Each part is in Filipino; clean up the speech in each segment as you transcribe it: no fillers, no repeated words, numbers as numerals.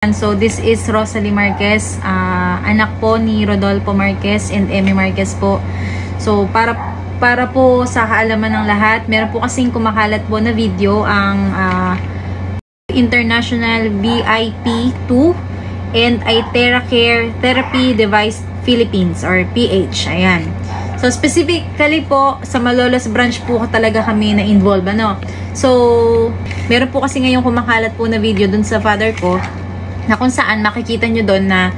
So this is Rosalie Marquez, anak po ni Rodolfo Marquez and Emmy Marquez po. So para po sa kaalaman ng lahat, meron po kasing kumakalat po na video ang International BIP2 and iTera Care Therapy Device Philippines or PH. Ayan. So specifically po sa Malolos branch po talaga kami na involved, ano. So meron po kasi ngayong kumakalat po na video dun sa father ko na kung saan makikita nyo doon na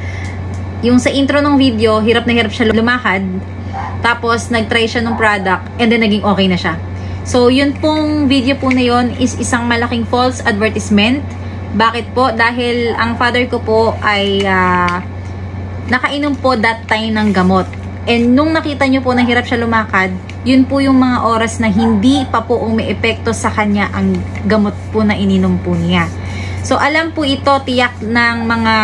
yung sa intro ng video, hirap na hirap siya lumakad, tapos nag-try siya ng product and then naging okay na siya. So yun pong video po na yun is isang malaking false advertisement. Bakit po? Dahil ang father ko po ay nakainom po that time ng gamot. And nung nakita nyo po na hirap siya lumakad, yun po yung mga oras na hindi pa po umiepekto sa kanya ang gamot po na ininom po niya. So, alam po ito, tiyak ng mga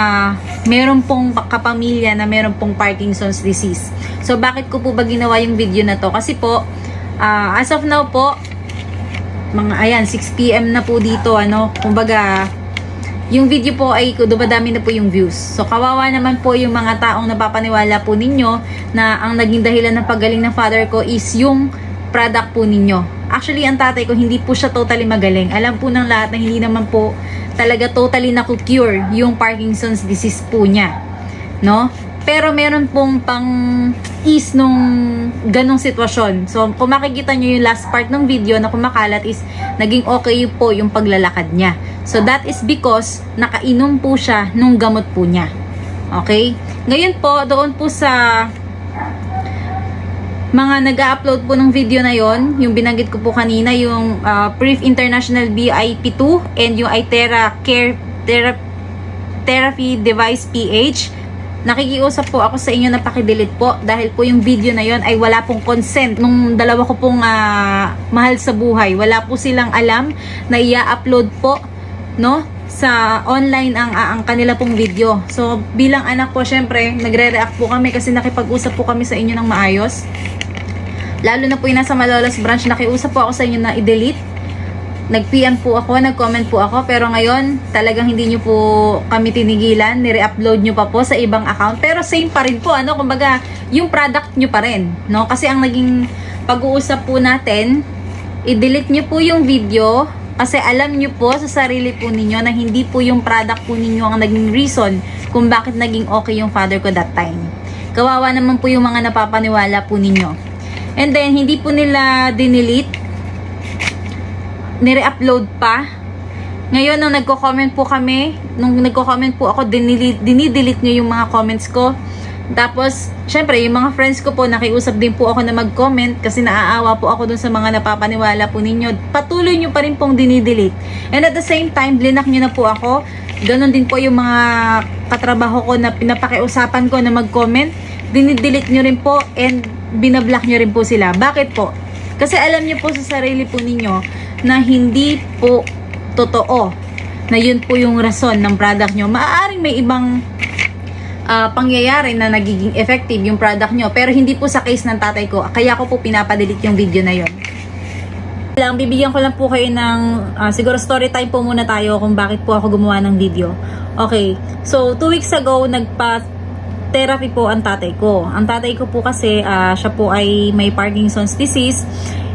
meron pong kapamilya na meron pong Parkinson's disease. So, bakit ko po ba ginawa yung video na to? Kasi po, as of now po, ayan, 6 PM na po dito, ano, kumbaga, yung video po ay dumadami na po yung views. So, kawawa naman po yung mga taong napapaniwala po ninyo na ang naging dahilan ng paggaling ng father ko is yung product po ninyo. Actually, ang tatay ko, hindi po siya totally magaling. Alam po ng lahat na hindi naman po talaga totally na-cure yung Parkinson's disease po niya. No? Pero meron pong pang-ease nung ganong sitwasyon. So, kung makikita nyo yung last part ng video na kumakalat is naging okay po yung paglalakad niya. So, that is because nakainom po siya nung gamot po niya. Okay? Ngayon po, doon po sa mga nag-upload po ng video na yon, yung binanggit ko po kanina, yung Brief International BIP2 and yung iTera Care Therapy Device PH, nakikiusap po ako sa inyo na pakidelete po dahil po yung video na yon ay wala pong consent nung dalawa ko pong mahal sa buhay. Wala po silang alam na i-upload po, no, sa online ang kanila pong video. So bilang anak po, syempre nagre-react po kami kasi nakipag-usap po kami sa inyo ng maayos. Lalo na po yung nasa Malolos branch, nakiusap po ako sa inyo na i-delete. Nag-PM po ako, nag-comment po ako, pero ngayon talagang hindi nyo po kami tinigilan, nire-upload nyo pa po sa ibang account, pero same pa rin po, ano, kumbaga yung product nyo pa rin, no? Kasi ang naging pag-uusap po natin, i-delete nyo po yung video kasi alam nyo po sa sarili po ninyo na hindi po yung product po ninyo ang naging reason kung bakit naging okay yung father ko that time. Kawawa naman po yung mga napapaniwala po ninyo. And then, hindi po nila dinelete, nire-upload pa. Ngayon, nung nagko-comment po kami, nung nagko-comment po ako, dinidelete nyo yung mga comments ko. Tapos, syempre, yung mga friends ko po, nakiusap din po ako na mag-comment kasi naaawa po ako dun sa mga napapaniwala po ninyo. Patuloy nyo pa rin pong dinidelete. And at the same time, blinak nyo na po ako. Ganon din po yung mga katrabaho ko na pinapakiusapan ko na mag-comment. Dinidelete nyo rin po and binablock nyo rin po sila. Bakit po? Kasi alam nyo po sa sarili po ninyo na hindi po totoo na yun po yung rason ng product nyo. Maaaring may ibang pangyayari na nagiging effective yung product nyo, pero hindi po sa case ng tatay ko. Kaya ko po pinapadelete yung video na yun. Bibigyan ko lang po kayo ng siguro story time po muna tayo kung bakit po ako gumawa ng video. Okay, so 2 weeks ago nagpa-therapy po ang tatay ko. Ang tatay ko po kasi siya po ay may Parkinson's disease,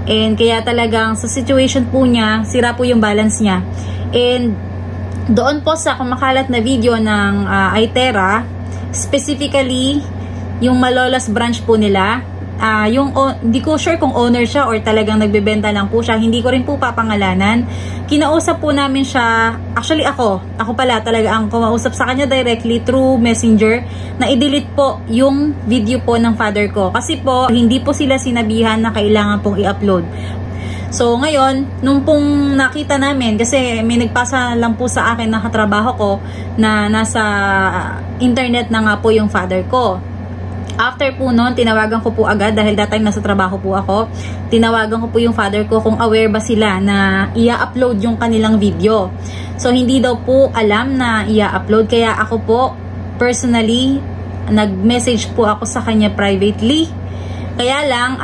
and kaya talagang sa situation po niya, sira po yung balance niya. And doon po sa kumakalat na video ng iTera, specifically yung Malolos branch po nila, hindi ko sure kung owner siya or talagang nagbebenta lang po siya, hindi ko rin po papangalanan. Kinausap po namin siya, actually ako pala talaga ang kumausap sa kanya directly through messenger na i-delete po yung video po ng father ko kasi po hindi po sila sinabihan na kailangan pong i-upload. So ngayon, nung pong nakita namin, kasi may nagpasa lang po sa akin na katrabaho ko na nasa internet na nga po yung father ko. After po noon, tinawagan ko po agad dahil that time nasa trabaho po ako. Tinawagan ko po yung father ko kung aware ba sila na i-upload yung kanilang video. So hindi daw po alam na i-upload, kaya ako po personally nag-message po ako sa kanya privately Kaya lang,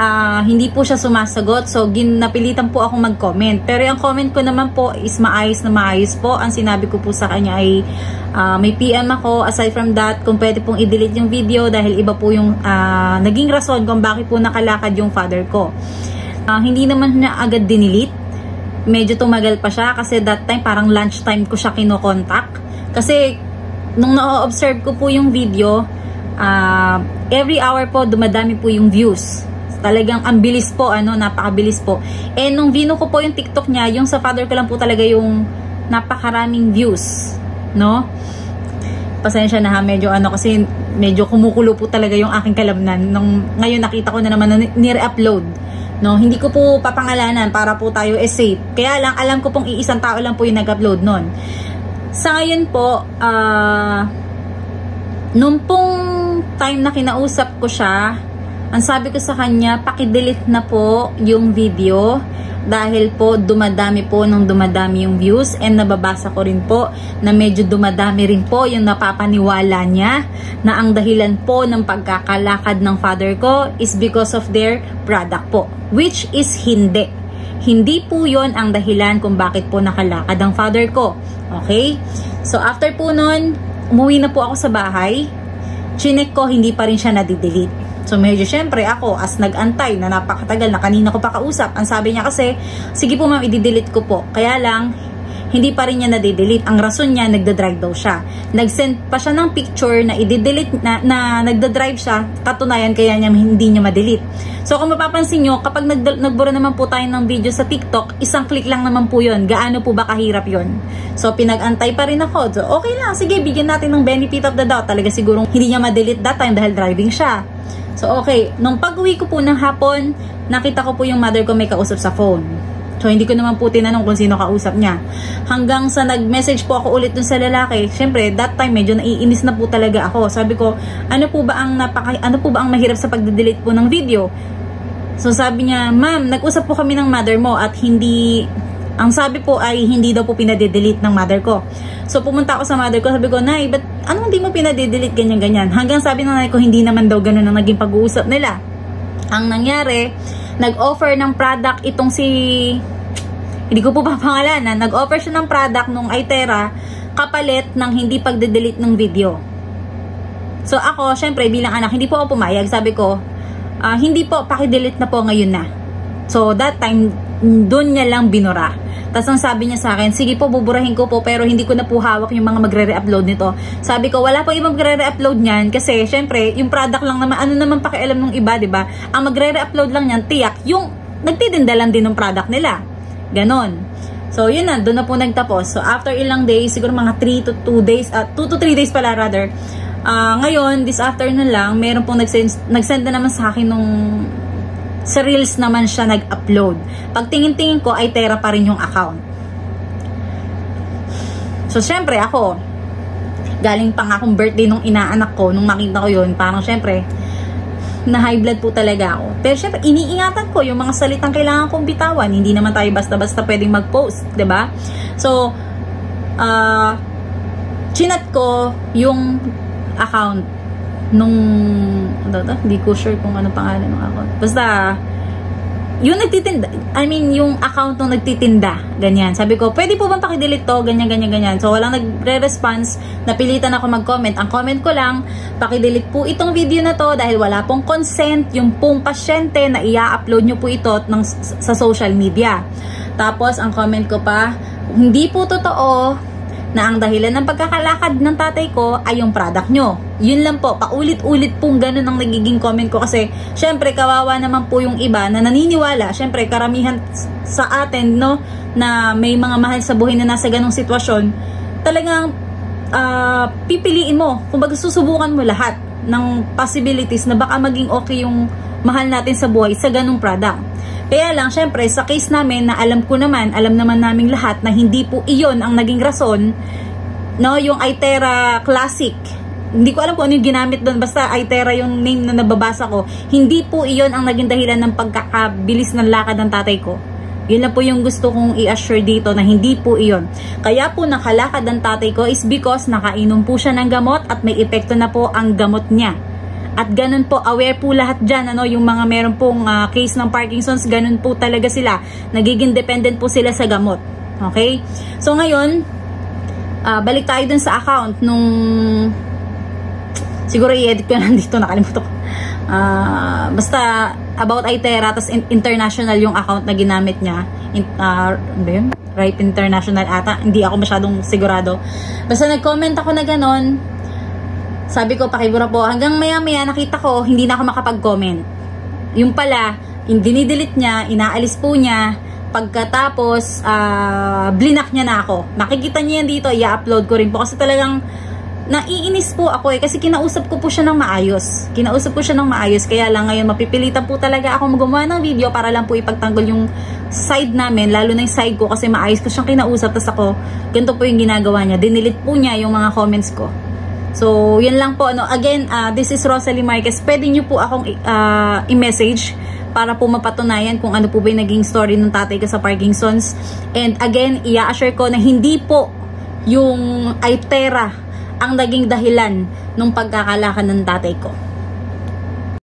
hindi po siya sumasagot. So, napilitan po akong mag-comment. Pero yung comment ko naman po is maayos na maayos po. Ang sinabi ko po sa kanya ay may PM ako. Aside from that, kung pwede pong i-delete yung video dahil iba po yung naging rason kung bakit po nakalakad yung father ko. Hindi naman niya agad dinilit. Medyo tumagal pa siya kasi that time parang lunchtime ko siya kinokontak. Kasi nung na-observe ko po yung video, every hour po dumadami po yung views. Talagang ang bilis po, napakabilis po. And nung vino ko po yung TikTok niya, yung sa father ko lang po talaga yung napakaraming views, no? Pasensya na ha, medyo kasi medyo kumukulo po talaga yung aking kalamnan. Ngayon nakita ko na naman na ni-re-upload, no? Hindi ko po papangalanan para po tayo safe. Kaya lang, alam ko pong iisang tao lang po yung nag-upload nun. Sa ngayon po, nung pong time na kinausap ko siya, ang sabi ko sa kanya, paki-delete na po yung video dahil po dumadami yung views, and nababasa ko rin po na medyo dumadami rin po yung napapaniwala niya na ang dahilan po ng pagkakalakad ng father ko is because of their product po, which is hindi po yon ang dahilan kung bakit po nakalakad ang father ko. Okay? So after po nun, umuwi na po ako sa bahay. Chinek ko, hindi pa rin siya nadidelete. So medyo syempre ako, as nag-antay na napakatagal na kanina ko pa kausap, ang sabi niya kasi, sige po ma'am, i-delete ko po. Kaya lang, hindi pa rin niya nadidelete. Ang rason niya, nagda-drive daw siya. Nag-send pa siya ng picture na i-delete na nagda-drive siya, katunayan kaya niya hindi niya ma-delete. So kung mapapansin nyo, kapag nagbura naman po tayo ng video sa TikTok, isang click lang naman po yun. Gaano po ba kahirap yun? So pinag-antay pa rin ako. So okay lang, sige, bigyan natin ng benefit of the doubt. Talaga sigurong hindi niya ma-delete that time dahil driving siya. So okay, nung pag-uwi ko po ng hapon, nakita ko po yung mother ko may kausap sa phone. So, hindi ko naman po tinanong kung sino kausap niya. Hanggang sa nag-message po ako ulit dun sa lalaki, syempre, that time medyo naiinis na po talaga ako. Sabi ko, ano po ba ang mahirap sa pagde-delete po ng video? So, sabi niya, ma'am, nag-usap po kami ng mother mo at ang sabi po ay hindi daw po pinade-delete ng mother ko. So, pumunta ako sa mother ko, sabi ko, Nay, ba't ano hindi mo pinade-delete ganyan-ganyan? Hanggang sabi ng nanay ko, hindi naman daw ganun ang naging pag-uusap nila. Ang nangyari, nag-offer ng product itong hindi ko po papangalanan, nag-offer siya ng product nung Itera kapalit ng hindi pagde-delete ng video. So ako, syempre bilang anak, hindi po ako pumayag. Sabi ko, hindi po, paki-delete na po ngayon na. So that time, doon niya lang binura. Tapos ang sabi niya sa akin, sige po, buburahin ko po, pero hindi ko na po hawak yung mga magre-re-upload nito. Sabi ko, wala po ibang magre-re-upload niyan kasi syempre, yung product lang naman, ano naman pakialam ng iba, 'di ba? Ang magre-re-upload lang niyan, tiyak yung nagtitinda lang din ng product nila. Ganon. So yun na, doon na po nagtapos. So after ilang days, siguro mga 2 to 3 days pala rather. Ngayon, this afternoon lang, meron pong nag-send na naman sa akin nung sa Reels naman siya nag-upload. Pag tingin-tingin ko, ay Itera pa rin yung account. So, syempre ako, galing pa nga akong birthday nung inaanak ko, nung makita ko yun, parang syempre, na high blood po talaga ako. Pero syempre, iniingatan ko yung mga salitang kailangan kong bitawan. Hindi naman tayo basta-basta pwedeng mag-post, 'di ba? So, chinat ko yung account nung hindi ko sure kung ano pangalan ng account. Basta yung nagtitinda, yung account nung nagtitinda, ganyan. Sabi ko, pwede po bang paki-delete to? Ganyan. So, walang nagre-response. Napilitan ako mag-comment. Ang comment ko lang, paki-delete po itong video na to dahil wala pong consent yung pong pasyente na i-upload nyo po ito sa social media. Tapos, ang comment ko pa, hindi po totoo na ang dahilan ng pagkakalakad ng tatay ko ay yung product nyo. Yun lang po, paulit-ulit pong ganun ang nagiging comment ko kasi syempre kawawa naman po yung iba na naniniwala, syempre karamihan sa atin, no, na may mga mahal sa buhay na nasa ganung sitwasyon, talagang pipiliin mo, kumbaga susubukan mo lahat ng possibilities na baka maging okay yung mahal natin sa buhay sa ganung product. Kaya lang, syempre, sa case namin na alam naman naming lahat na hindi po iyon ang naging rason, no, yung Itera Classic. Hindi ko alam kung ano yung ginamit doon, basta Itera yung name na nababasa ko. Hindi po iyon ang naging dahilan ng pagkakabilis ng lakad ng tatay ko. Yun lang po yung gusto kong i-assure dito na hindi po iyon. Kaya po nakalakad ng tatay ko is because nakainom po siya ng gamot at may epekto na po ang gamot niya. At ganun po, aware po lahat dyan, ano, yung mga meron pong case ng Parkinson's, ganun po talaga sila. Nagiging dependent po sila sa gamot. Okay? So ngayon, balik tayo dun sa account nung, siguro i-edit ko lang dito, nakalimutan ko. Basta about iTera, tas international yung account na ginamit niya. Ano yun? Right International ata, hindi ako masyadong sigurado. Basta nag-comment ako na ganon, sabi ko pakibura po, hanggang maya maya nakita ko hindi na ako makapag-comment. Yung pala, dinidelete niya, inaalis po niya, pagkatapos blinak niya na ako. Makikita niyo yan dito, i-upload ko rin po kasi talagang naiinis po ako kasi kinausap ko po siya ng maayos. Kaya lang ngayon mapipilitan po talaga ako gumawa ng video para lang po ipagtanggol yung side namin, lalo na yung side ko kasi maayos ko siyang kinausap, tas ako, ganito po yung ginagawa niya. Dinilit po niya yung mga comments ko. So, yun lang po. Again, this is Rosalie Marquez. Pwede niyo po akong i-message para po mapatunayan kung ano po ba yung naging story ng tatay ko sa Parkinson's. And again, i-assure ko na hindi po yung iTera ang naging dahilan ng pagkakalakan ng tatay ko.